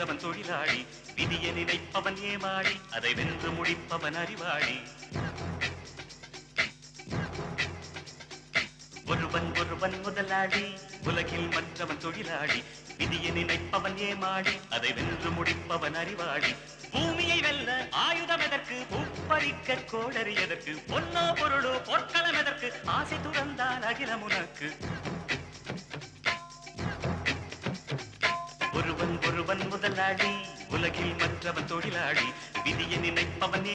மற்றவன் தொழிலாளி விதியை நினைப்பவன் ஏமாளி அதை வென்று முடிப்பவன் அறிவாளி ஒருவன் ஒருவன் முதலாளி உலகில் மற்றவன் தொழிலாளி விதியை நினைப்பவன் ஏமாளி அதை வென்று முடிப்பவன் அறிவாளி பூமியை வெல்ல ஆயுதம் எதற்கு பூப்பறிக்க கோடரி எதற்கு பொன்னோ பொருளோ பொற்களம் எதற்கு ஆசை துறந்தால் அகிலம் உனக்கு ஒருவன் ஒருவன் முதலாளி உலகில் மற்றவன் தொழிலாளி விதியை நினைப்பவன்